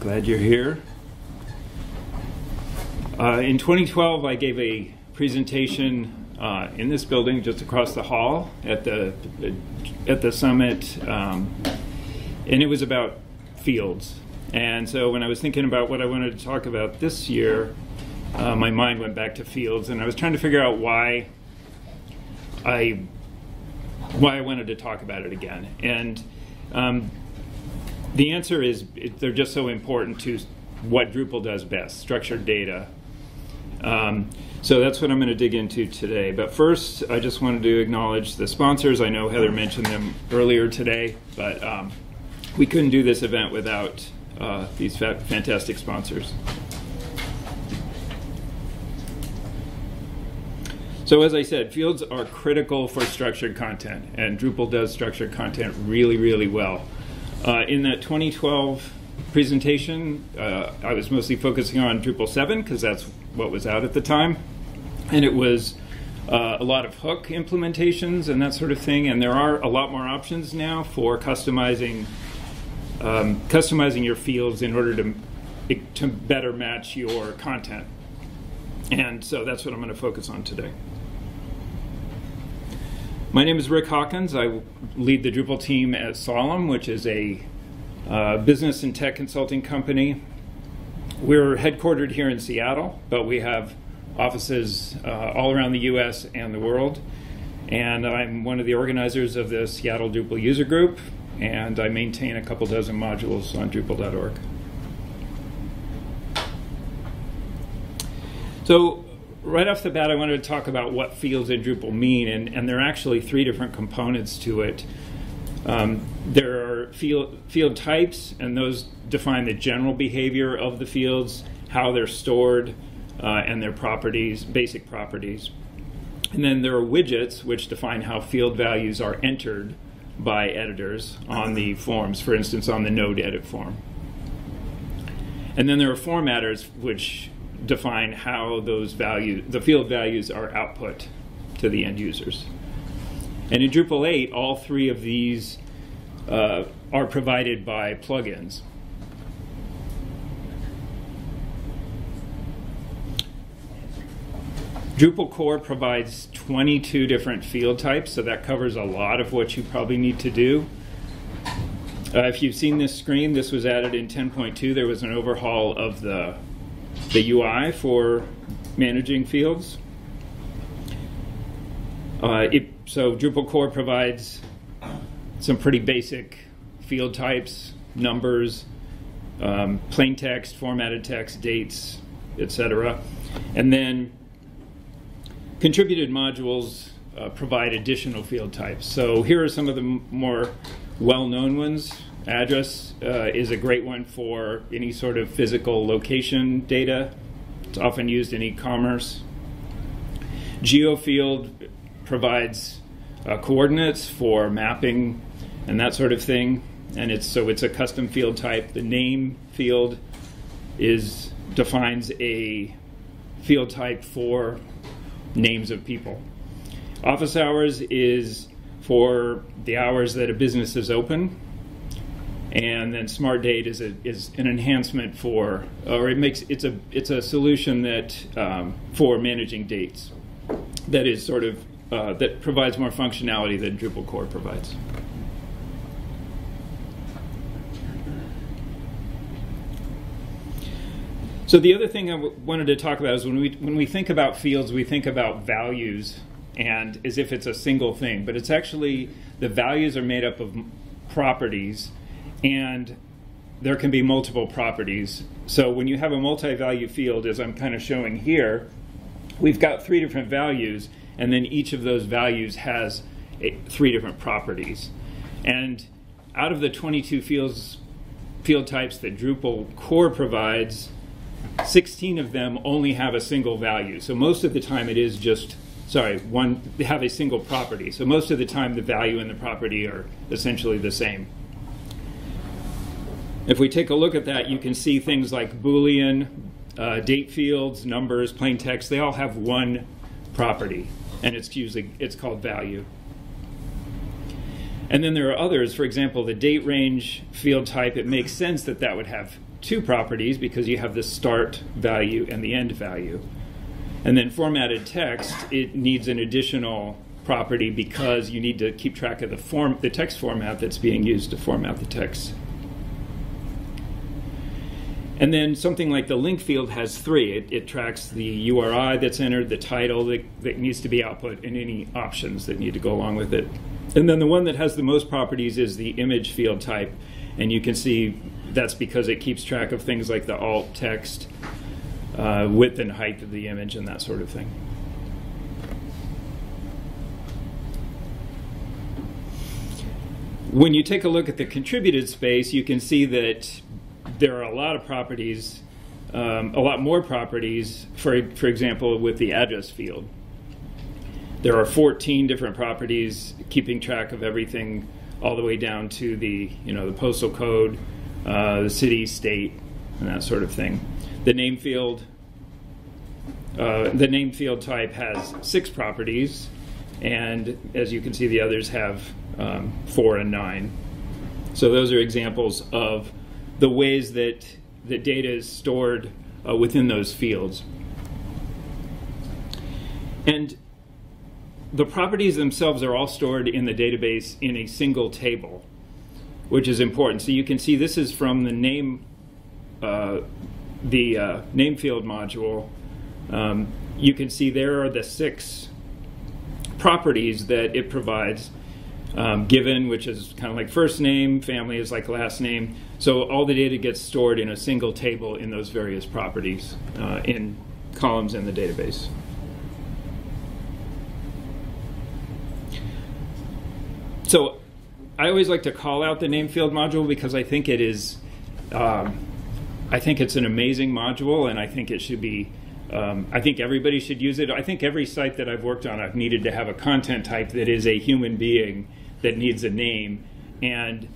Glad you're here. In 2012, I gave a presentation in this building just across the hall at the summit, and it was about fields. And so when I was thinking about what I wanted to talk about this year, my mind went back to fields, and I was trying to figure out why I wanted to talk about it again. And the answer is they're just so important to what Drupal does best, structured data. So that's what I'm going to dig into today. But first, I just wanted to acknowledge the sponsors. I know Heather mentioned them earlier today, but we couldn't do this event without these fantastic sponsors. So as I said, fields are critical for structured content, and Drupal does structured content really, really well. In that 2012 presentation, I was mostly focusing on Drupal 7 because that's what was out at the time. And it was a lot of hook implementations and that sort of thing. And there are a lot more options now for customizing your fields in order to better match your content. And so that's what I'm going to focus on today. My name is Rick Hawkins. I lead the Drupal team at Solemn, which is a business and tech consulting company. We're headquartered here in Seattle, but we have offices all around the US and the world. And I'm one of the organizers of the Seattle Drupal user group, and I maintain a couple dozen modules on Drupal.org. So right off the bat, I wanted to talk about what fields in Drupal mean, and there are actually three different components to it. There are field types, and those define the general behavior of the fields, how they're stored, and their properties, basic properties. And then there are widgets, which define how field values are entered by editors on the forms, for instance, on the node edit form. And then there are formatters, which define how those values, the field values, are output to the end users. And in Drupal 8, all three of these are provided by plugins. Drupal core provides 22 different field types, so that covers a lot of what you probably need to do. If you've seen this screen, this was added in 10.2. There was an overhaul of the UI for managing fields. So Drupal core provides some pretty basic field types, numbers, plain text, formatted text, dates, etc. And then contributed modules provide additional field types. So here are some of the more well-known ones. Address is a great one for any sort of physical location data. It's often used in e-commerce. GeoField provides coordinates for mapping and that sort of thing, and it's a custom field type. The name field defines a field type for names of people. Office hours is for the hours that a business is open. And then Smart Date is an enhancement for, or it's a solution that for managing dates that is sort of that provides more functionality than Drupal core provides. So the other thing I wanted to talk about is when we think about fields, we think about values and as if it's a single thing, but it's actually the values are made up of properties. And there can be multiple properties. So when you have a multi-value field, as I'm kind of showing here, we've got three different values, and then each of those values has three different properties. And out of the 22 field types that Drupal core provides, 16 of them only have a single value. So most of the time it is just, they have a single property. So most of the time the value and the property are essentially the same. If we take a look at that, you can see things like Boolean, date fields, numbers, plain text, they all have one property, and it's called value. And then there are others, for example, the date range field type, it makes sense that that would have two properties because you have the start value and the end value. And then formatted text, it needs an additional property because you need to keep track of the text format that's being used to format the text. And then something like the link field has three. It tracks the URI that's entered, the title that needs to be output, and any options that need to go along with it. And then the one that has the most properties is the image field type. And you can see that's because it keeps track of things like the alt text, width and height of the image, and that sort of thing. When you take a look at the contributed space, you can see that there are a lot of properties, a lot more properties, for example, with the address field. There are 14 different properties keeping track of everything all the way down to the postal code, the city, state, and that sort of thing. The name field type has 6 properties, and as you can see, the others have 4 and 9. So those are examples of the ways that the data is stored within those fields. And the properties themselves are all stored in the database in a single table, which is important. So you can see this is from the name field module. You can see there are the 6 properties that it provides. Given, which is kind of like first name, family is like last name. So all the data gets stored in a single table in those various properties in columns in the database. So I always like to call out the name field module because I think it is, I think it's an amazing module, and I think it should be, I think everybody should use it. I think every site that I've worked on, I've needed to have a content type that is a human being that needs a name. And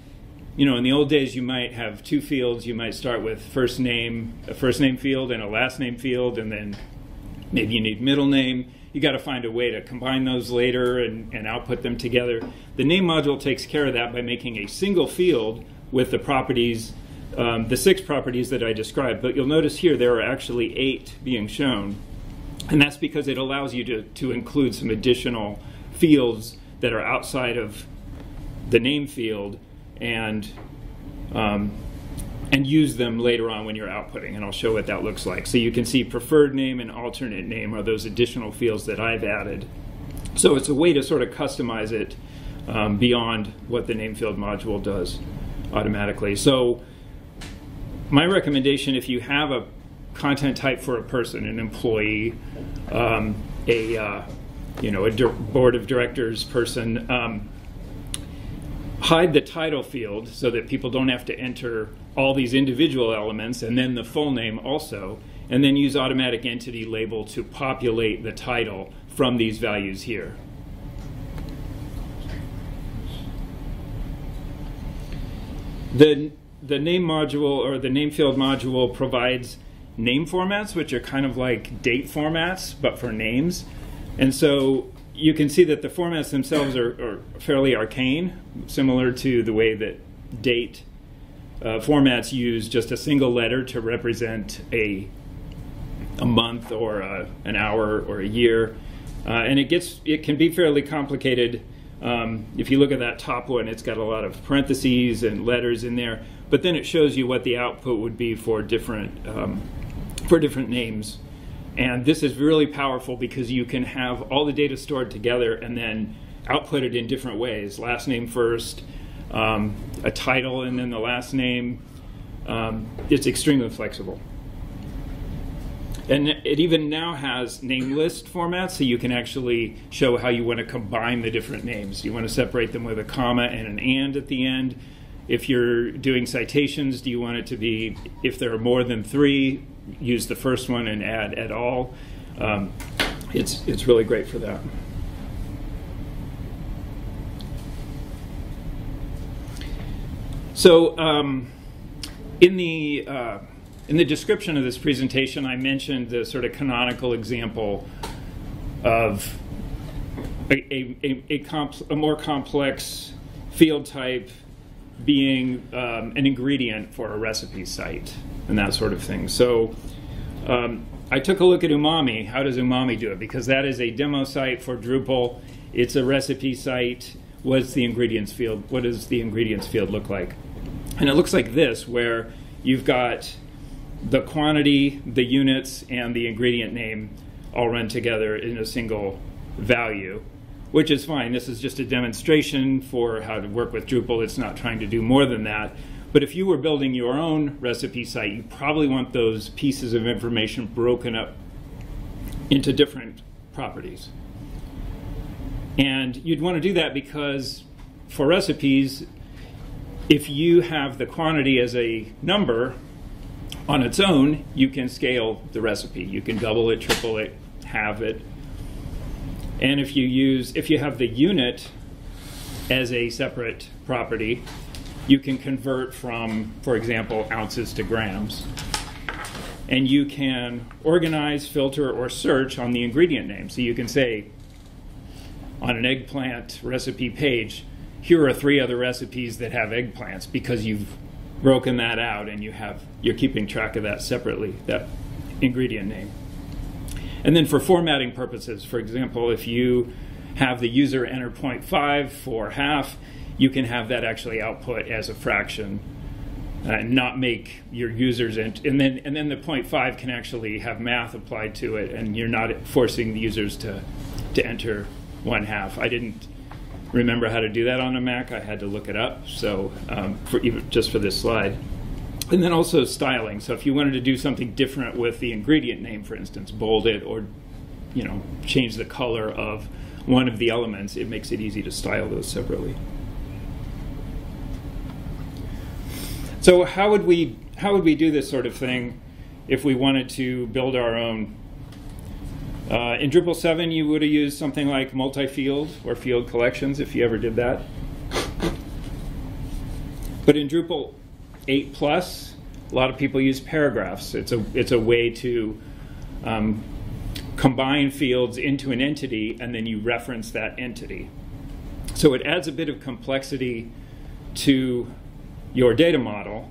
in the old days, you might have 2 fields. You might start with first name, a first name field, and a last name field, and then maybe you need middle name. You got to find a way to combine those later and output them together. The name module takes care of that by making a single field with the properties, the 6 properties that I described. But you'll notice here there are actually 8 being shown. And that's because it allows you to include some additional fields that are outside of the name field and use them later on when you're outputting. And I'll show what that looks like. So you can see preferred name and alternate name are those additional fields that I've added. So it's a way to sort of customize it beyond what the name field module does automatically. So my recommendation, if you have a content type for a person, an employee, a board of directors person, hide the title field so that people don't have to enter all these individual elements and then the full name also, and then use automatic entity label to populate the title from these values here. The name module, or the name field module, provides name formats, which are kind of like date formats, but for names. And so you can see that the formats themselves are fairly arcane, similar to the way that date formats use just a single letter to represent a month or an hour or a year. And it can be fairly complicated. If you look at that top one, it's got a lot of parentheses and letters in there, but then it shows you what the output would be for different names. And this is really powerful because you can have all the data stored together and then output it in different ways. Last name first, a title, and then the last name. It's extremely flexible. And it even now has name list formats, so you can actually show how you want to combine the different names. You want to separate them with a comma and an and at the end. If you're doing citations, do you want it to be, if there are more than 3, use the first one and add et al. It's really great for that. So in the description of this presentation, I mentioned the sort of canonical example of a more complex field type being an ingredient for a recipe site and that sort of thing. So I took a look at Umami. How does Umami do it? Because that is a demo site for Drupal. It's a recipe site. What's the ingredients field? What does the ingredients field look like? And it looks like this, where you've got the quantity, the units, and the ingredient name all run together in a single value, which is fine. This is just a demonstration for how to work with Drupal. It's not trying to do more than that. But if you were building your own recipe site, you probably want those pieces of information broken up into different properties. And you'd want to do that because for recipes, if you have the quantity as a number on its own, you can scale the recipe. You can double it, triple it, halve it. And if you have the unit as a separate property, you can convert from, for example, ounces to grams. And you can organize, filter, or search on the ingredient name. So you can say, on an eggplant recipe page, here are 3 other recipes that have eggplants, because you've broken that out and you're keeping track of that separately, that ingredient name. And then for formatting purposes, for example, if you have the user enter 0.5 for half, you can have that actually output as a fraction and not make your users and then the 0.5 can actually have math applied to it, and you're not forcing the users to enter 1/2. I didn't remember how to do that on a Mac. I had to look it up, so just for this slide. And then also styling. So if you wanted to do something different with the ingredient name, for instance, bold it or change the color of one of the elements, it makes it easy to style those separately. So how would we do this sort of thing if we wanted to build our own? In Drupal 7, you would have used something like multi-field or field collections if you ever did that. But in Drupal 8+, a lot of people use paragraphs. It's a way to combine fields into an entity, and then you reference that entity. So it adds a bit of complexity to your data model,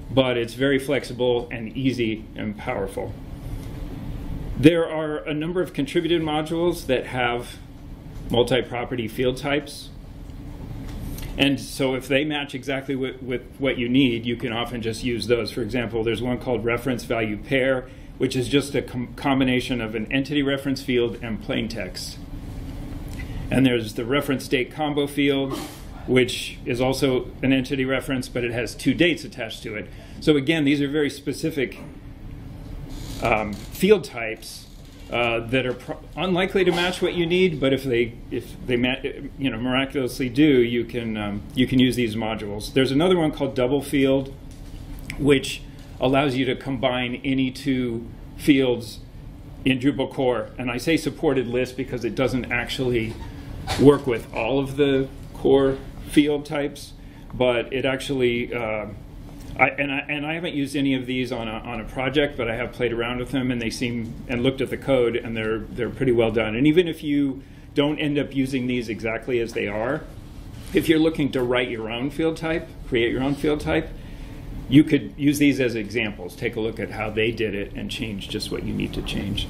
but it's very flexible and easy and powerful. There are a number of contributed modules that have multi-property field types. And so if they match exactly with what you need, you can often just use those. For example, there's one called reference value pair, which is just a combination of an entity reference field and plain text. And there's the reference date combo field, which is also an entity reference, but it has 2 dates attached to it. So again, these are very specific field types that are unlikely to match what you need, but if they miraculously do, you can use these modules. There's another one called double field, which allows you to combine any 2 fields in Drupal core. And I say supported list because it doesn't actually work with all of the core field types, but it actually I haven't used any of these on a project, but I have played around with them, and they seem, and looked at the code, and they're pretty well done. And even if you don't end up using these exactly as they are, if you're looking to write your own field type, create your own field type, you could use these as examples. Take a look at how they did it and change just what you need to change.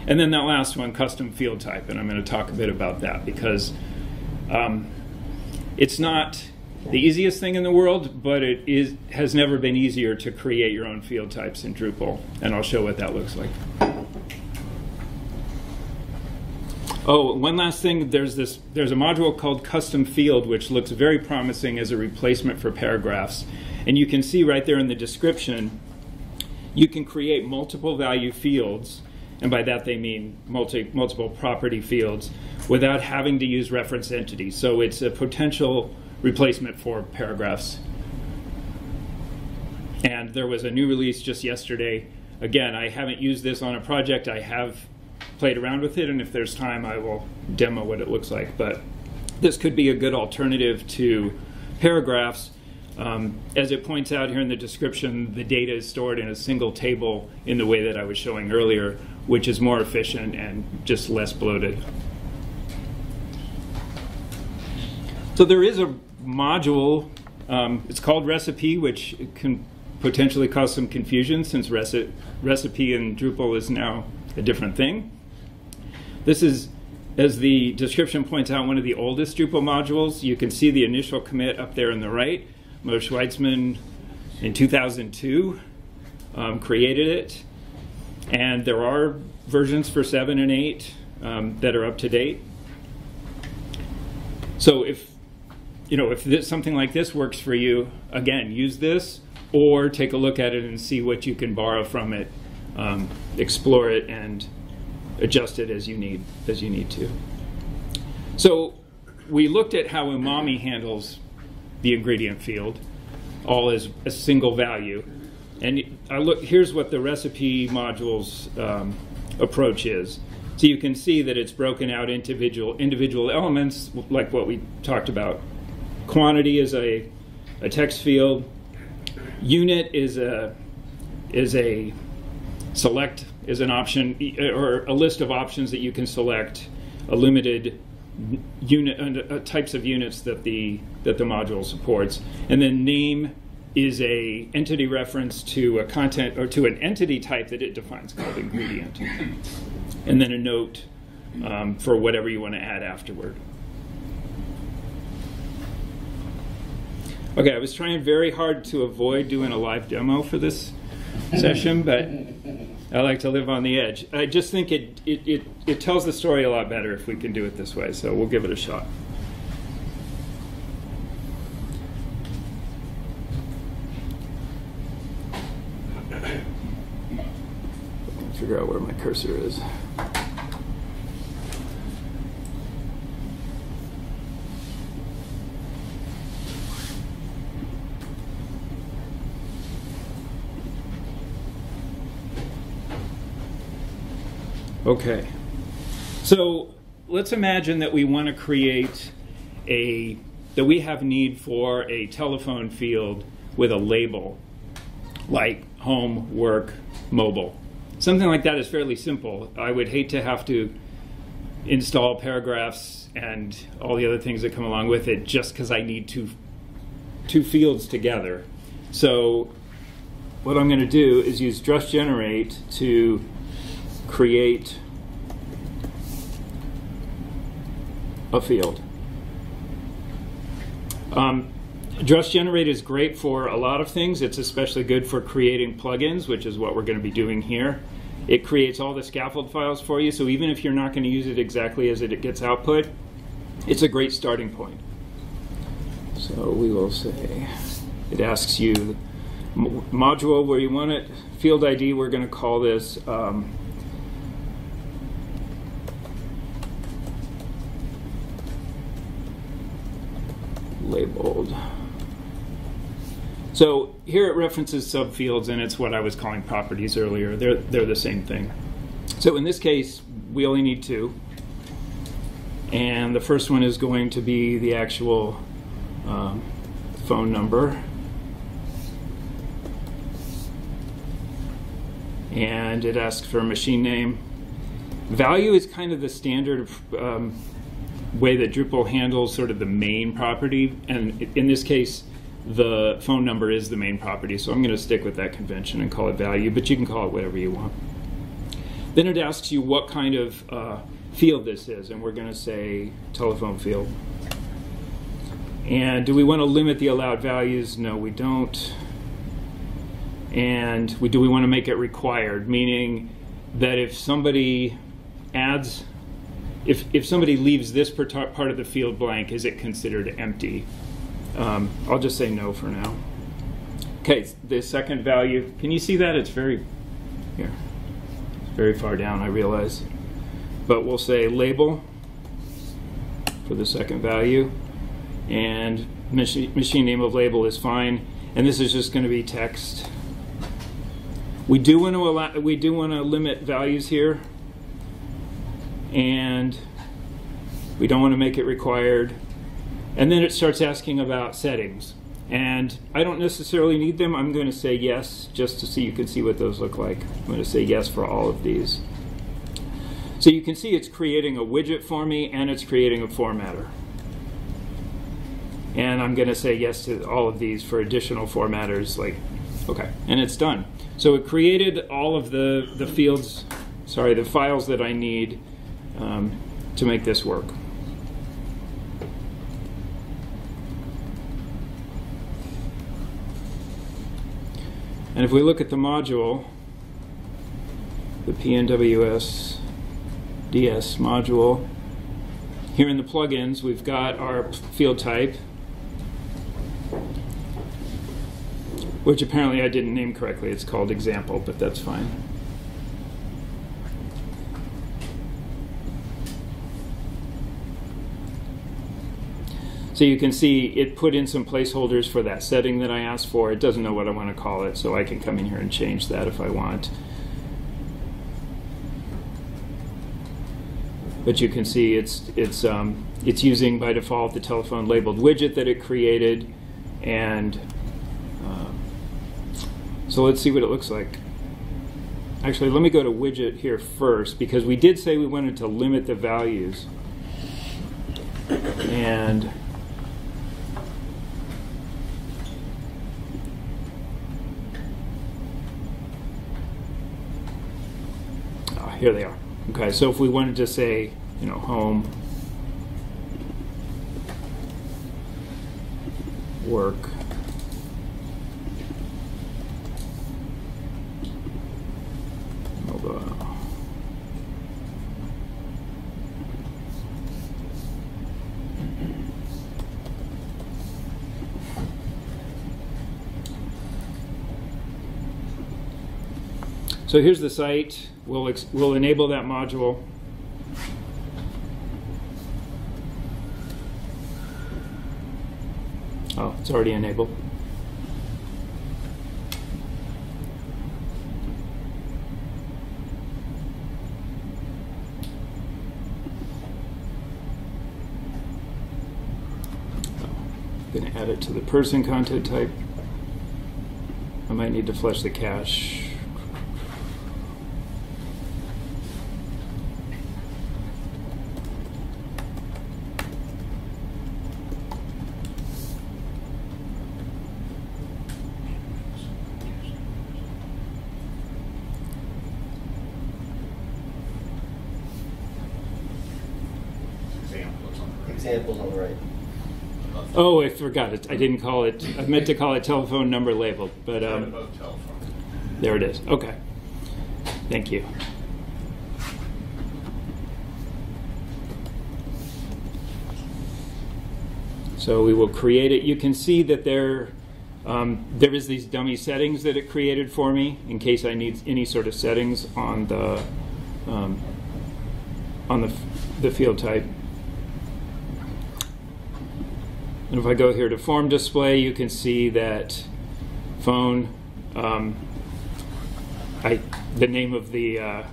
And then that last one, custom field type, and I'm going to talk a bit about that because it's not the easiest thing in the world, but it has never been easier to create your own field types in Drupal, and I'll show what that looks like. Oh, one last thing, there's a module called custom field, which looks very promising as a replacement for paragraphs. And you can see right there in the description, you can create multiple value fields, and by that they mean multiple property fields, without having to use reference entities. So it's a potential replacement for paragraphs. And there was a new release just yesterday. Again, I haven't used this on a project. I have played around with it, and if there's time, I will demo what it looks like. But this could be a good alternative to paragraphs. As it points out here in the description, the data is stored in a single table in the way that I was showing earlier, which is more efficient and just less bloated. So there is a module It's called recipe, which can potentially cause some confusion since recipe in Drupal is now a different thing. This is, as the description points out, one of the oldest Drupal modules. You can see the initial commit up there on the right. Moshe Weitzman in 2002 created it. And there are versions for 7 and 8 that are up to date. So if something like this works for you, again, use this or take a look at it and see what you can borrow from it, explore it, and adjust it as you need to. So we looked at how umami handles the ingredient field, all as a single value. And here's what the recipe module's approach is. So you can see that it's broken out individual elements, like what we talked about. Quantity is a text field. Unit is an option, or a list of options that you can select, a limited unit, types of units that the module supports. And then name is a entity reference to a content or to an entity type that it defines called ingredient. And then a note for whatever you want to add afterward. Okay, I was trying very hard to avoid doing a live demo for this session, but I like to live on the edge. I just think it tells the story a lot better if we can do it this way, so we'll give it a shot. Figure out where my cursor is. Okay, so let's imagine that we want to create that we have need for a telephone field with a label, like home, work, mobile. Something like that is fairly simple. I would hate to have to install paragraphs and all the other things that come along with it just because I need two fields together. So what I'm going to do is use Drush Generate to create a field. Drush Generate is great for a lot of things. It's especially good for creating plugins, which is what we're going to be doing here. It creates all the scaffold files for you, so even if you're not going to use it exactly as it gets output, it's a great starting point. So we will say, it asks you module where you want it, field ID, we're going to call this labeled. So here it references subfields, and it's what I was calling properties earlier. They're the same thing. So in this case, we only need 2. And the first one is going to be the actual phone number. And it asks for a machine name. Value is kind of the standard way that Drupal handles sort of the main property. And in this case, the phone number is the main property, so I'm going to stick with that convention and call it value, but you can call it whatever you want. Then it asks you what kind of field this is, and we're going to say telephone field. And do we want to limit the allowed values? No, we don't. And do we want to make it required, meaning that if somebody adds, if somebody leaves this part of the field blank, is it considered empty? I'll just say no for now. Okay, the second value, can you see that? It's very far down, I realize. But we'll say label for the second value, and machine name of label is fine, and this is just going to be text. We do want to limit values here, and we don't want to make it required. And then it starts asking about settings. And I don't necessarily need them. I'm going to say yes, just to see you can see what those look like. I'm going to say yes for all of these. So you can see it's creating a widget for me, and it's creating a formatter. And I'm going to say yes to all of these for additional formatters. Like, okay, and it's done. So it created all of the fields, sorry, the files that I need to make this work. And if we look at the module, the PNWS DS module, here in the plugins, we've got our field type, which apparently I didn't name correctly. It's called example, but that's fine. So you can see it put in some placeholders for that setting that I asked for. It doesn't know what I want to call it, so I can come in here and change that if I want. But you can see it's using by default the telephone labeled widget that it created, and so let's see what it looks like. Actually, let me go to widget here first, because we did say we wanted to limit the values. And here they are. Okay, so if we wanted to say, you know, home, work, mobile, so here's the site. We'll enable that module. Oh, it's already enabled. I'm going to add it to the person content type. I might need to flush the cache. Examples on the right. Oh, I forgot it. I didn't call it. I meant to call it telephone number labeled, but there it is. Okay. Thank you. So we will create it. You can see that there is these dummy settings that it created for me in case I need any sort of settings on the field type. And if I go here to form display, you can see that phone, the name of the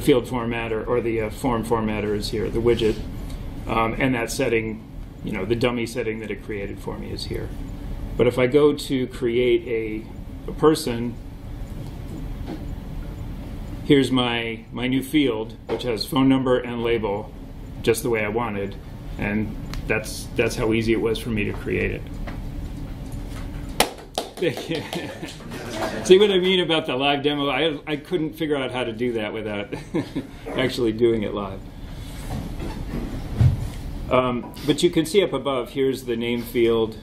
field formatter or the form formatter is here, the widget, and that setting, you know, the dummy setting that it created for me is here. But if I go to create a person, here's my new field, which has phone number and label, just the way I wanted, and that's how easy it was for me to create it. See what I mean about the live demo? I couldn't figure out how to do that without actually doing it live. But you can see up above, here's the name field,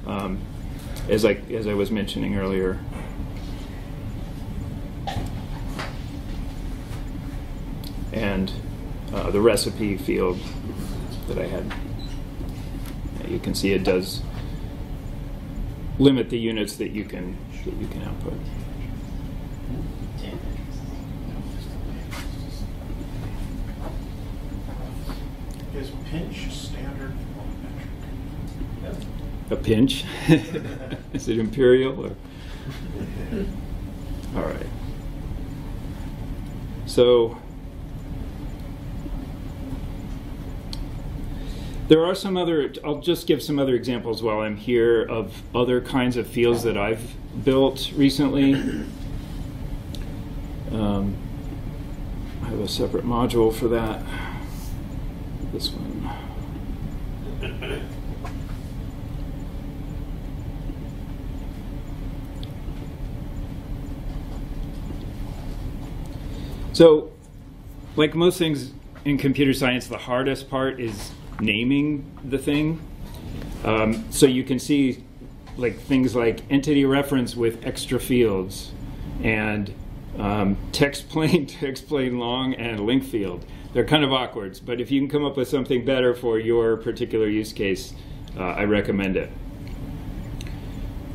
as I was mentioning earlier. And the recipe field that I had. You can see it does limit the units that you can output. Is pinch standard metric? A pinch? Is it imperial or? All right. So there are some other, I'll just give some other examples while I'm here of other kinds of fields that I've built recently. I have a separate module for that. This one. So, like most things in computer science, the hardest part is naming the thing. So you can see like things like entity reference with extra fields, and text plain long, and link field. They're kind of awkward, but if you can come up with something better for your particular use case, I recommend it.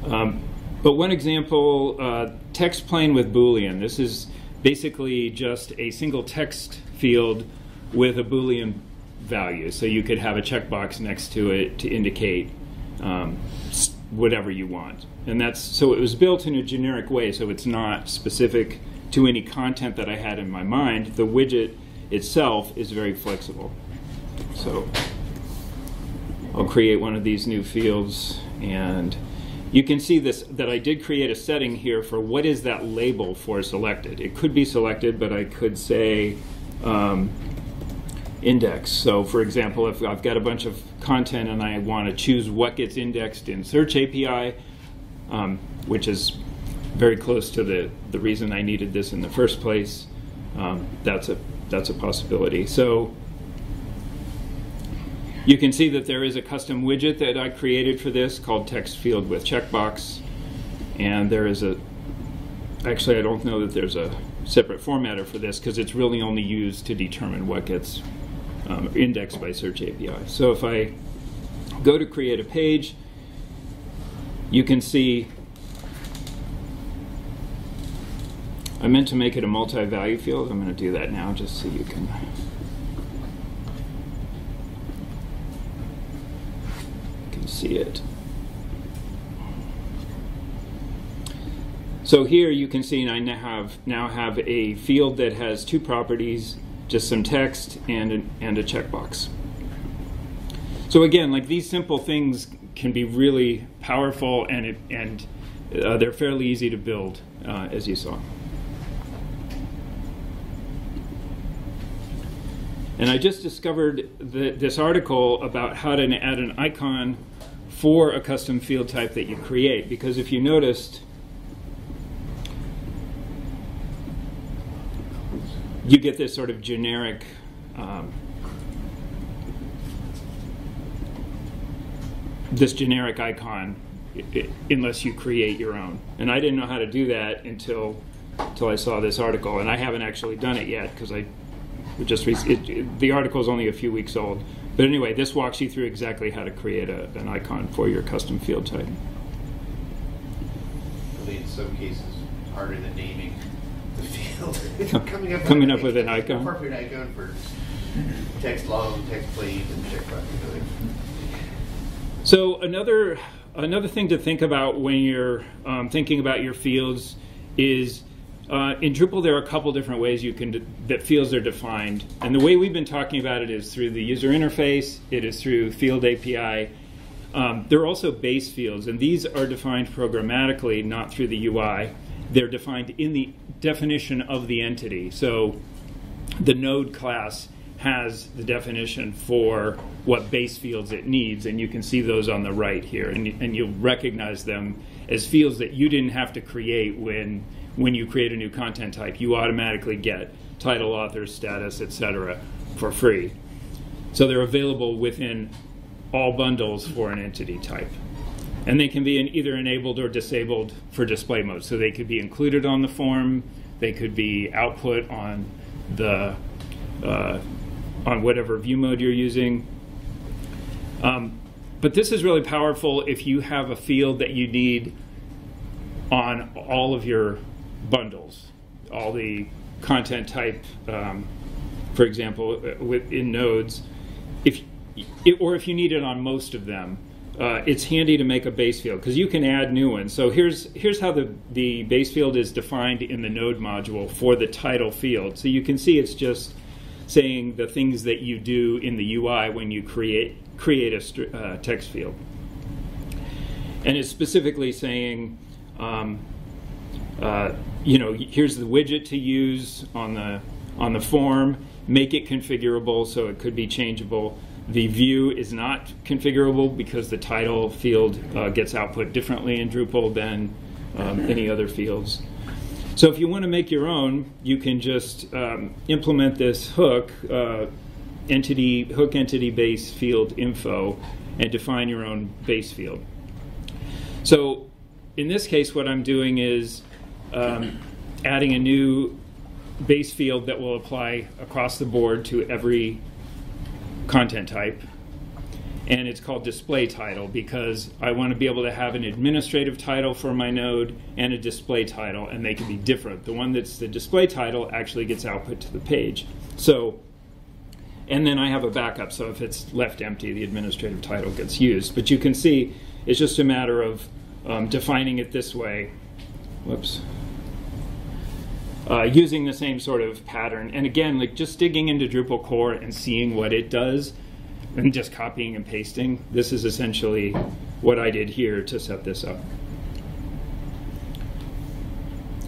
But one example, text plain with Boolean. This is basically just a single text field with a Boolean value. So you could have a checkbox next to it to indicate whatever you want. And that's, so it was built in a generic way, so it's not specific to any content that I had in my mind. The widget itself is very flexible. So I'll create one of these new fields, and you can see this, that I did create a setting here for what is that label for selected. It could be selected, but I could say index. So for example, if I've got a bunch of content and I want to choose what gets indexed in Search API, which is very close to the reason I needed this in the first place, that's a possibility. So you can see that there is a custom widget that I created for this called text field with checkbox, and there is actually I don't know that there's a separate formatter for this because it's really only used to determine what gets indexed by Search API. So if I go to create a page, you can see I meant to make it a multi-value field. I'm going to do that now just so you can see it. So here you can see I now have a field that has two properties, just some text and a checkbox. So again, like these simple things can be really powerful, and they're fairly easy to build, as you saw. And I just discovered this article about how to add an icon for a custom field type that you create, because if you noticed, you get this sort of generic icon unless you create your own. And I didn't know how to do that until I saw this article, and I haven't actually done it yet because the article is only a few weeks old. But anyway, this walks you through exactly how to create an icon for your custom field type. Really, in some cases, harder than naming the field. Coming up with an icon. Appropriate icon for text long, text plain, and checkbox. So another thing to think about when you're thinking about your fields is in Drupal there are a couple different ways that fields are defined, and the way we've been talking about it is through the user interface. It is through Field API. There are also base fields, and these are defined programmatically, not through the UI. They're defined in the definition of the entity. So the node class has the definition for what base fields it needs, and you can see those on the right here, and you'll recognize them as fields that you didn't have to create when you create a new content type. You automatically get title, author, status, etc. for free. So they're available within all bundles for an entity type. And they can be either enabled or disabled for display mode. So they could be included on the form, they could be output on on whatever view mode you're using. But this is really powerful if you have a field that you need on all of your bundles, all the content type, for example, in nodes, or if you need it on most of them, it's handy to make a base field because you can add new ones. So here's how the base field is defined in the node module for the title field. So you can see it's just saying the things that you do in the UI when you create a text field, and it's specifically saying, here's the widget to use on the form. Make it configurable so it could be changeable. The view is not configurable because the title field gets output differently in Drupal than any other fields. So if you want to make your own, you can just implement this hook entity base field info and define your own base field. So in this case, what I'm doing is adding a new base field that will apply across the board to every content type. And it's called display title because I want to be able to have an administrative title for my node and a display title, and they can be different. The one that's the display title actually gets output to the page. So, and then I have a backup, so if it's left empty, the administrative title gets used. But you can see it's just a matter of defining it this way. Whoops. Using the same sort of pattern. And again, like just digging into Drupal core and seeing what it does and just copying and pasting. This is essentially what I did here to set this up.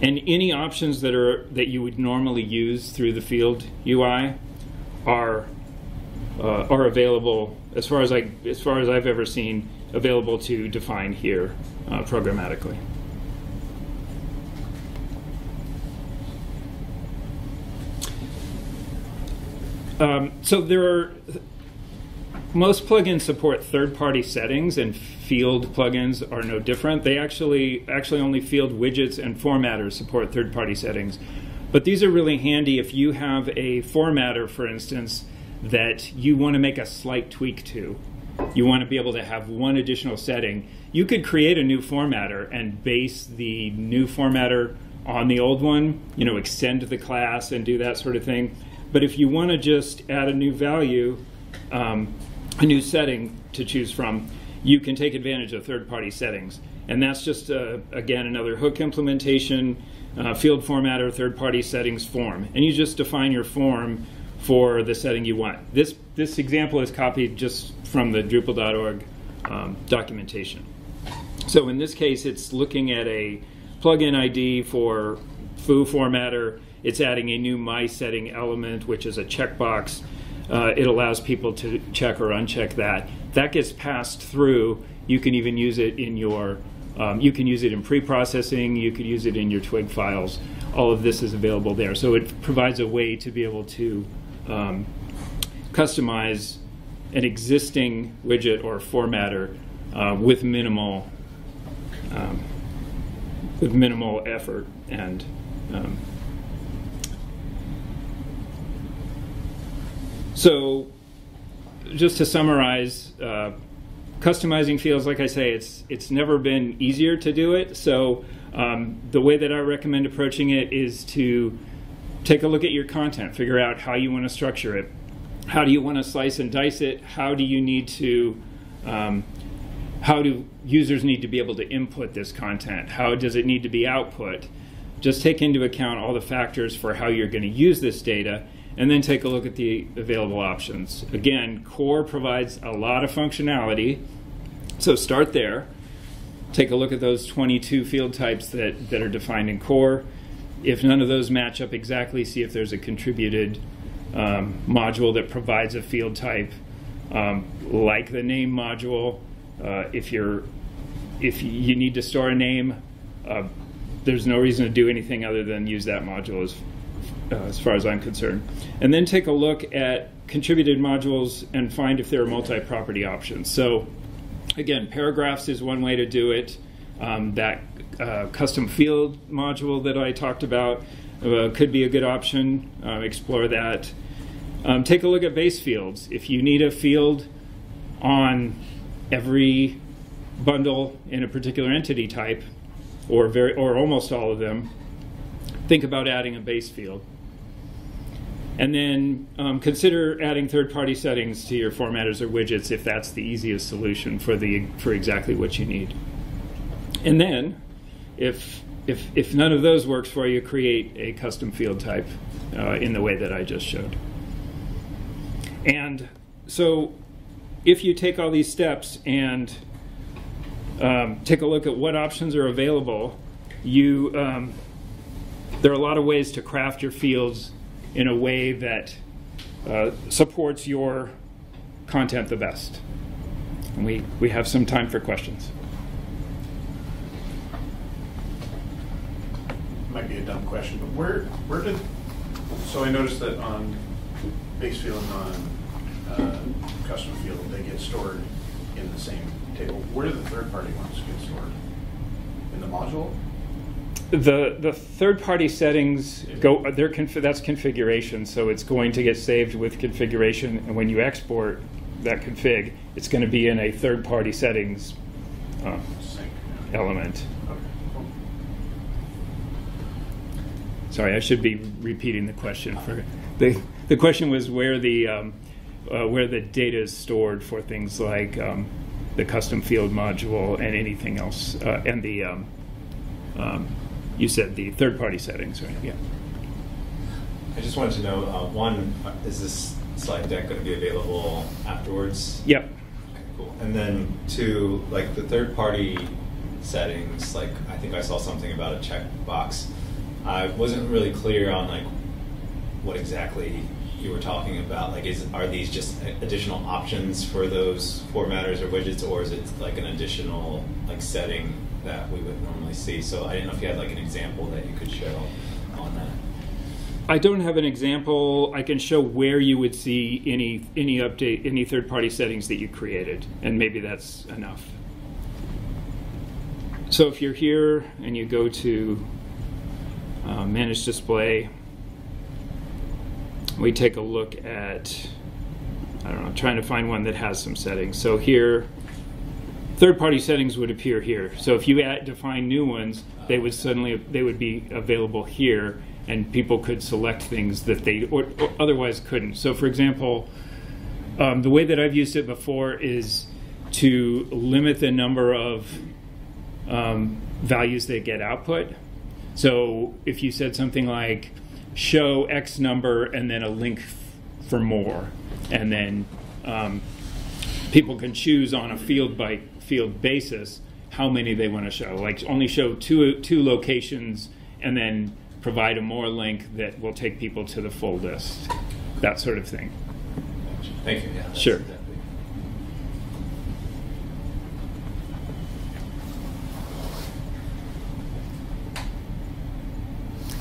And any options that you would normally use through the field UI are available, as far as I've ever seen, available to define here programmatically. So most plugins support third-party settings, and field plugins are no different. They actually only field widgets and formatters support third-party settings. But these are really handy if you have a formatter, for instance, that you want to make a slight tweak to. You want to be able to have one additional setting. You could create a new formatter and base the new formatter on the old one, extend the class and do that sort of thing. But if you want to just add a new value, a new setting to choose from, you can take advantage of third-party settings. And that's just, again, another hook implementation, field formatter, third-party settings form. And you just define your form for the setting you want. This example is copied just from the Drupal.org documentation. So in this case, it's looking at a plugin ID for foo formatter. It's adding a new my setting element, which is a checkbox. It allows people to check or uncheck that. That gets passed through. You can even use it in your, you can use it in pre-processing. You could use it in your twig files. All of this is available there. So it provides a way to be able to customize an existing widget or formatter with minimal effort and so just to summarize, customizing fields, like I say, it's never been easier to do it. So the way that I recommend approaching it is to take a look at your content, figure out how you want to structure it. How do you want to slice and dice it? How do you need to, how do users need to be able to input this content? How does it need to be output? Just take into account all the factors for how you're going to use this data, and then take a look at the available options. Again, core provides a lot of functionality, so start there. Take a look at those 22 field types that are defined in core. If none of those match up exactly, see if there's a contributed module that provides a field type, like the name module. If you need to store a name, there's no reason to do anything other than use that module as far as I'm concerned. And then take a look at contributed modules and find if there are multi-property options. So again, paragraphs is one way to do it. That custom field module that I talked about could be a good option. Explore that. Take a look at base fields. If you need a field on every bundle in a particular entity type, or almost all of them, think about adding a base field. And then consider adding third-party settings to your formatters or widgets if that's the easiest solution for exactly what you need. And then, if none of those works for you, create a custom field type in the way that I just showed. And so, if you take all these steps and take a look at what options are available, there are a lot of ways to craft your fields in a way that supports your content the best. And we have some time for questions. My might be a dumb question, but where did, so I noticed that on base field and on custom field, they get stored in the same table. Where do the third-party ones get stored? In the module? The third-party settings go. That's configuration, so it's going to get saved with configuration, and when you export that config, it's going to be in a third-party settings element. Okay, cool. Sorry, I should be repeating the question. For the question was where the data is stored for things like the custom field module and anything else, and the you said the third-party settings, right? Yeah. I just wanted to know, one, is this slide deck going to be available afterwards? Yep. Okay, cool. And then two, like the third-party settings, like I think I saw something about a checkbox. I wasn't really clear on like what exactly you were talking about. Like, are these just additional options for those formatters or widgets, or is it like an additional like setting that we would normally see? So I didn't know if you had like an example that you could show on that. I don't have an example. I can show where you would see any update, any third-party settings that you created, and maybe that's enough. So if you're here and you go to Manage Display, we take a look at, I don't know, trying to find one that has some settings. So here, third-party settings would appear here. So if you define new ones, they would be available here, and people could select things that they or otherwise couldn't. So for example, the way that I've used it before is to limit the number of values that get output. So if you said something like show X number and then a link for more, and then people can choose on a field by field basis how many they want to show. Like only show two locations and then provide a more link that will take people to the full list. That sort of thing. Thank you. Yeah, sure. Exactly.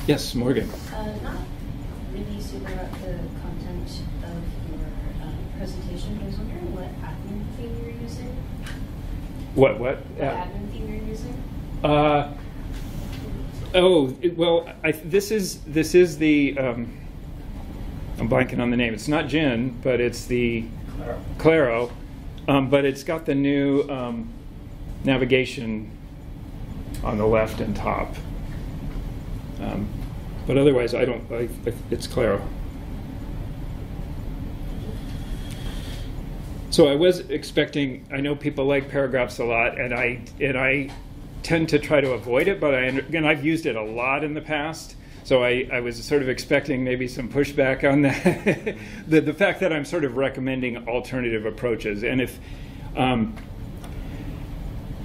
Yes, Morgan. Not really super about the content of your presentation, but I was wondering what admin theme you're using. What? What admin theme you're using? This is the. I'm blanking on the name. It's not Gin, but it's the Claro. But it's got the new navigation on the left and top. But otherwise, it's Claro. So I was expecting. I know people like paragraphs a lot, and I tend to try to avoid it. But I've used it a lot in the past. So I was sort of expecting maybe some pushback on that. the fact that I'm sort of recommending alternative approaches, and if.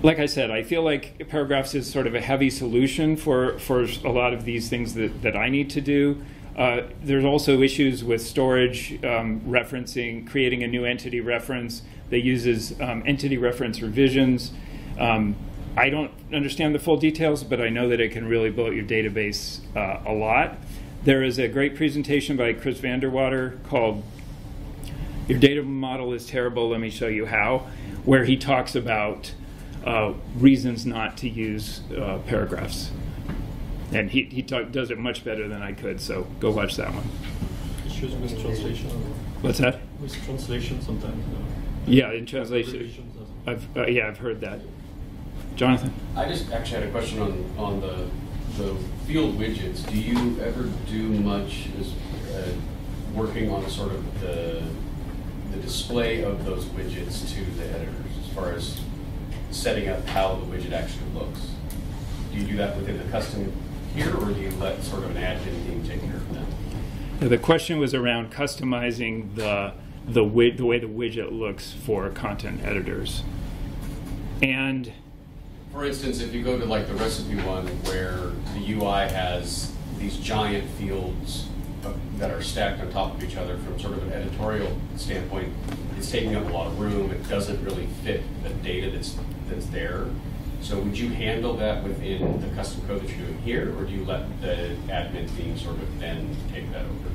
Like I said, I feel like paragraphs is sort of a heavy solution for a lot of these things that I need to do. There's also issues with storage, referencing, creating a new entity reference that uses entity reference revisions. I don't understand the full details, but I know that it can really bloat your database a lot. There is a great presentation by Chris Vanderwater called "Your Data Model is Terrible, Let Me Show You How," where he talks about reasons not to use paragraphs. And he does it much better than I could, so go watch that one. Issues with translation. What's that? With translation sometimes. Yeah, in translation. I've heard that. Jonathan? I just actually had a question on the field widgets. Do you ever do much working on sort of the display of those widgets to the editors as far as setting up how the widget actually looks? Do you do that within the custom here, or do you let sort of an admin team take care of that? The question was around customizing the way the widget looks for content editors. And for instance, if you go to like the recipe one where the UI has these giant fields that are stacked on top of each other from sort of an editorial standpoint, it's taking up a lot of room. It doesn't really fit the data that's there. So would you handle that within the custom code that you're doing here, or do you let the admin theme sort of then take that over?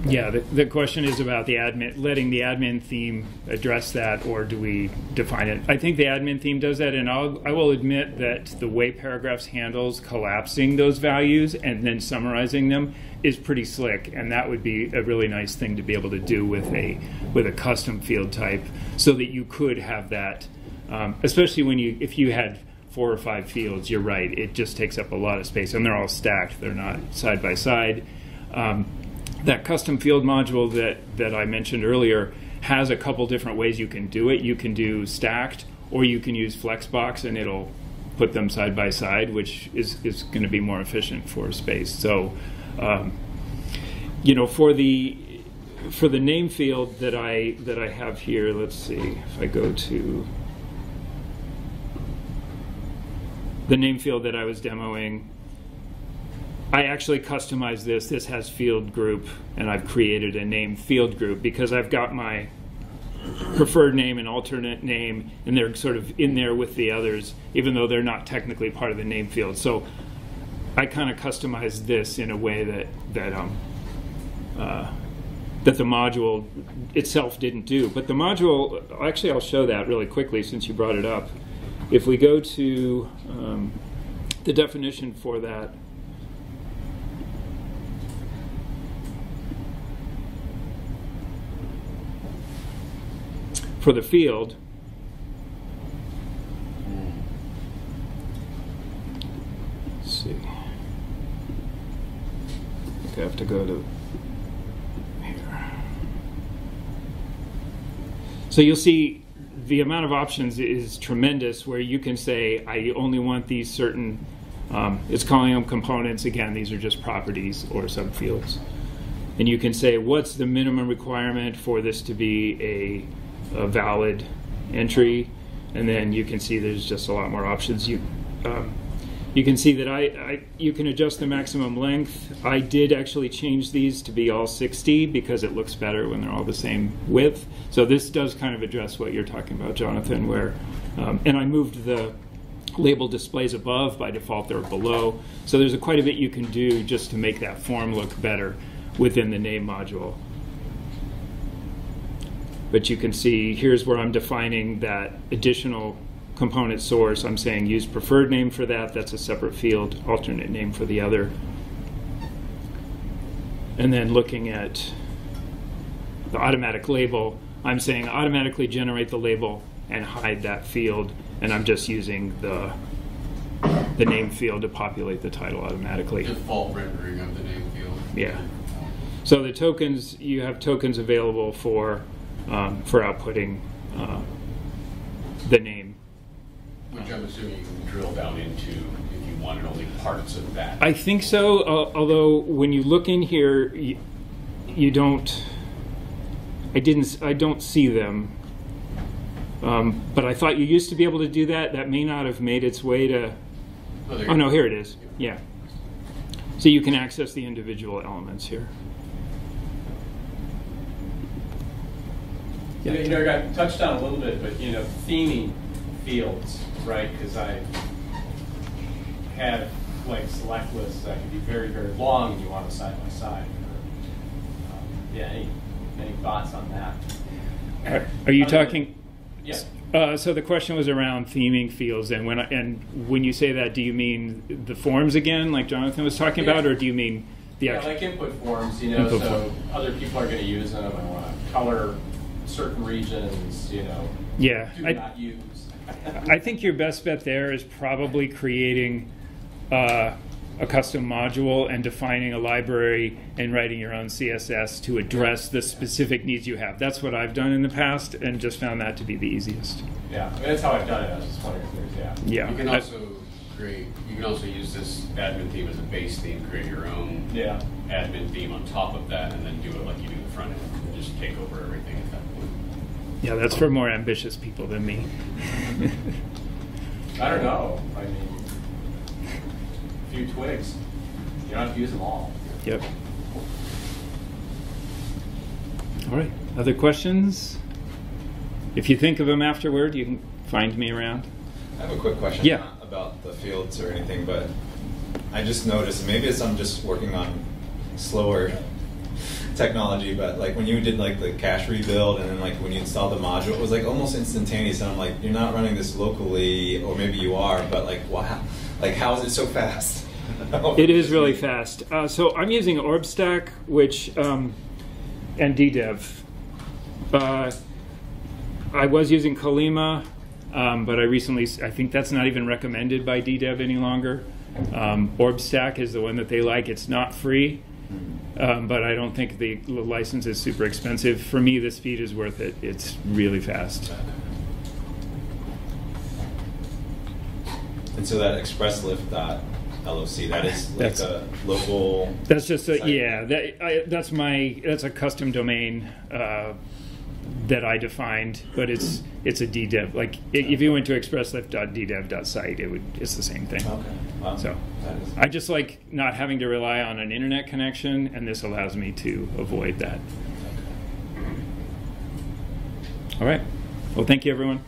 Yeah, the question is about the letting the admin theme address that, or do we define it? I think the admin theme does that, and I will admit that the way Paragraphs handles collapsing those values and then summarizing them is pretty slick, and that would be a really nice thing to be able to do with a custom field type, so that you could have that, especially if you had 4 or 5 fields. You're right; it just takes up a lot of space, and they're all stacked; they're not side by side. That custom field module that I mentioned earlier has a couple different ways you can do it. You can do stacked, or you can use Flexbox, and it'll put them side by side, which is going to be more efficient for space. So, for the name field that I have here, let's see if I go to the name field that I was demoing. I actually customized this. This has field group, and I've created a name field group because I've got my preferred name and alternate name, and they're sort of in there with the others, even though they're not technically part of the name field. So I kind of customized this in a way that the module itself didn't do. But the module, actually, I'll show that really quickly since you brought it up. If we go to the definition for that. For the field, let's see. I think I have to go to here. So you'll see the amount of options is tremendous, where you can say, I only want these certain, it's calling them components. Again, these are just properties or subfields. And you can say, what's the minimum requirement for this to be a valid entry, and then you can see there's just a lot more options. You can see that you can adjust the maximum length. I did actually change these to be all 60 because it looks better when they're all the same width. So this does kind of address what you're talking about, Jonathan, where and I moved the label displays above. By default they're below. So there's quite a bit you can do just to make that form look better within the name module. But you can see here's where I'm defining that additional component source. I'm saying use preferred name for that. That's a separate field. Alternate name for the other. And then looking at the automatic label, I'm saying automatically generate the label and hide that field. And I'm just using the name field to populate the title automatically. Default rendering of the name field. Yeah. So the tokens, you have tokens available for outputting the name. Which I'm assuming you can drill down into if you wanted only parts of that. I think so, although when you look in here, you don't, I don't see them. But I thought you used to be able to do that. That may not have made its way to, oh no, here it is, yeah. So you can access the individual elements here. Yeah. I got touched on a little bit, but theming fields, right? Because I have like select lists that can be very, very long, and you want a side by side. Any thoughts on that? Are you talking? Yes. So the question was around theming fields, and when you say that, do you mean the forms again, like Jonathan was talking about, or do you mean the actual? Like input forms, Input so form. other people are going to use them. I want to color certain regions, Yeah, do not use. I think your best bet there is probably creating a custom module and defining a library and writing your own CSS to address the specific needs you have. That's what I've done in the past and just found that to be the easiest. Yeah, that's how I've done it. I was just wondering if there's, Yeah. You can also use this admin theme as a base theme, create your own admin theme on top of that, and then do it like you do the front end, and just take over everything at that point. Yeah, that's for more ambitious people than me. I don't know. I mean, a few twigs. You don't have to use them all. Yep. All right. Other questions? If you think of them afterward, you can find me around. I have a quick question. Yeah. Not about the fields or anything, but I just noticed, maybe it's I'm just working on slower technology, but like when you did like the cache rebuild and then like when you installed the module, it was like almost instantaneous. And I'm like, you're not running this locally, or maybe you are, but like, wow, like how is it so fast? It is really fast. So I'm using OrbStack, which and DDEV. I was using Colima, but I think that's not even recommended by DDEV any longer. OrbStack is the one that they like. It's not free, but I don't think the license is super expensive. For me, the speed is worth it. It's really fast. And so that expresslift.loc, that is like That's a local. That's just a, site? yeah. That's a custom domain that I defined, but it's a DDEV. Like if you went to expresslift.ddev.site, it's the same thing. Okay. Wow. So That is- I just like not having to rely on an internet connection, and this allows me to avoid that. All right. Well, thank you, everyone.